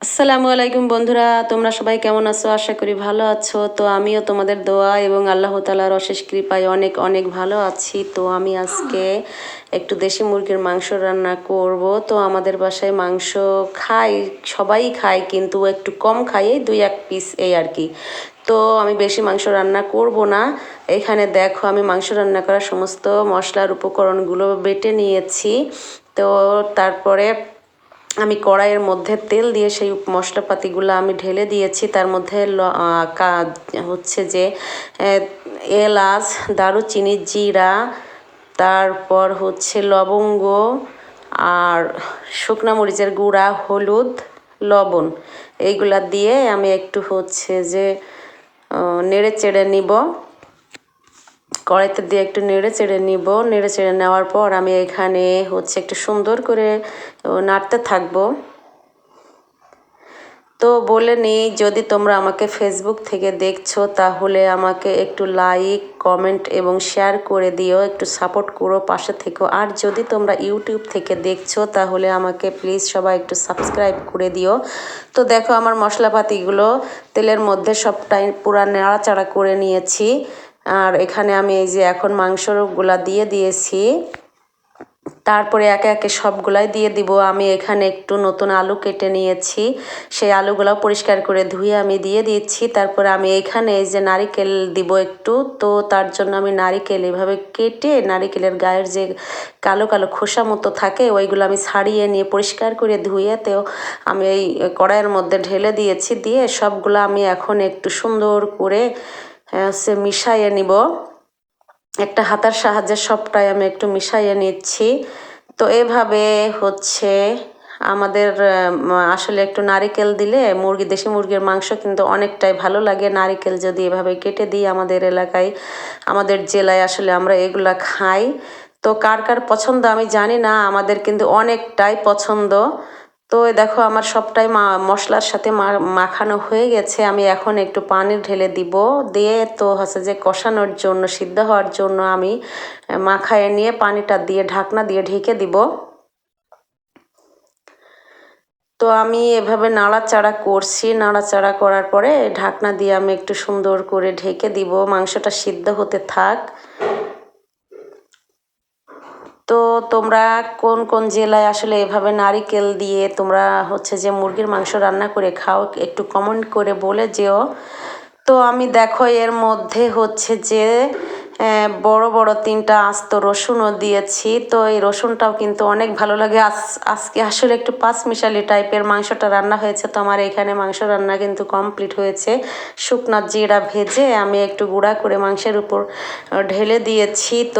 আসসালামু আলাইকুম বন্ধুরা, তোমরা সবাই কেমন আছো? আশা করি ভালো আছো। তো আমিও তোমাদের দোয়া এবং আল্লাহ তাআলার অশেষ কৃপায় অনেক অনেক ভালো আছি। তো আমি আজকে একটু দেশি মুরগির মাংস রান্না করব। তো আমাদের বাসায় মাংস খাই, সবাই খায়, কিন্তু একটু কম খাই, এই 2-1 পিস এই আর কি। তো আমি বেশি মাংস রান্না করব না। এখানে দেখো আমি মাংস রান্না করার সমস্ত মশলার উপকরণগুলো বেটে নিয়েছি। তো তারপরে আমি কড়াইয়ের মধ্যে তেল দিয়ে সেই মশলাপাতিগুলো আমি ঢেলে দিয়েছি। তার মধ্যে হচ্ছে যে এলাচ, দারুচিনি, জিরা, তারপর হচ্ছে লবঙ্গ আর শুকনা মরিচের গুঁড়া, হলুদ, লবণ, এইগুলা দিয়ে আমি একটু হচ্ছে যে নেড়ে চেড়ে নিব। কড়াইতে দিয়ে একটু নেড়ে চেড়ে নিব। নেড়ে চেড়ে নেওয়ার পর আমি এখানে হচ্ছে একটু সুন্দর করে নাড়তে থাকবো। তো বলে নিই, যদি তোমরা আমাকে ফেসবুক থেকে দেখছো তাহলে আমাকে একটু লাইক, কমেন্ট এবং শেয়ার করে দিও, একটু সাপোর্ট করো, পাশে থেকো। আর যদি তোমরা ইউটিউব থেকে দেখছো তাহলে আমাকে প্লিজ সবাই একটু সাবস্ক্রাইব করে দিও। তো দেখো আমার মশলাপাতিগুলো তেলের মধ্যে সবটাই পুরা নাড়াচাড়া করে নিয়েছি। আর এখানে আমি এই যে এখন মাংসগুলা দিয়ে দিয়েছি। তারপরে একে একে সবগুলাই দিয়ে দিব। আমি এখানে একটু নতুন আলু কেটে নিয়েছি, সেই আলুগুলাও পরিষ্কার করে ধুয়ে আমি দিয়ে দিচ্ছি। তারপরে আমি এখানে এই যে নারিকেল দিব একটু। তো তার জন্য আমি নারিকেল এভাবে কেটে, নারিকেলের গায়ের যে কালো কালো খোসা মতো থাকে ওইগুলো আমি ছাড়িয়ে নিয়ে পরিষ্কার করে ধুয়ে আমি এই কড়াইয়ের মধ্যে ঢেলে দিয়েছি। দিয়ে সবগুলো আমি এখন একটু সুন্দর করে মিশাইয়ে নিব। একটা হাতার সাহায্যে সবটাই আমি একটু মিশাইয়ে নিচ্ছি। তো এভাবে হচ্ছে আমাদের আসলে একটু নারিকেল দিলে দেশি মুরগির মাংস কিন্তু অনেকটাই ভালো লাগে। নারিকেল যদি এভাবে কেটে দিই, আমাদের এলাকায়, আমাদের জেলায় আসলে আমরা এগুলা খাই। তো কার কার পছন্দ আমি জানি না, আমাদের কিন্তু অনেকটাই পছন্দ। তো দেখো আমার সবটাই মশলার সাথে মাখানো হয়ে গেছে। আমি এখন একটু পানি ঢেলে দিব। দিয়ে তো হচ্ছে যে কষানোর জন্য, সিদ্ধ হওয়ার জন্য আমি মাখায় নিয়ে পানিটা দিয়ে ঢাকনা দিয়ে ঢেকে দিব। তো আমি এভাবে নাড়াচাড়া করছি। নাড়াচাড়া করার পরে ঢাকনা দিয়ে আমি একটু সুন্দর করে ঢেকে দিব, মাংসটা সিদ্ধ হতে থাক। তো তোমরা কোন কোন জেলায় আসলে এভাবে নারিকেল দিয়ে তোমরা হচ্ছে যে মুরগির মাংস রান্না করে খাও, একটু কমেন্ট করে বলে যেও। তো আমি দেখো এর মধ্যে হচ্ছে যে বড় বড় 3টা আস্ত রসুনও দিয়েছি। তো এই রসুনটাও কিন্তু অনেক ভালো লাগে। আজকে আসলে একটু পাঁচমিশালি টাইপের মাংসটা রান্না হয়েছে। তো আমার এখানে মাংস রান্না কিন্তু কমপ্লিট হয়েছে। শুকনা জিরা ভেজে আমি একটু গুঁড়া করে মাংসের উপর ঢেলে দিয়েছি। তো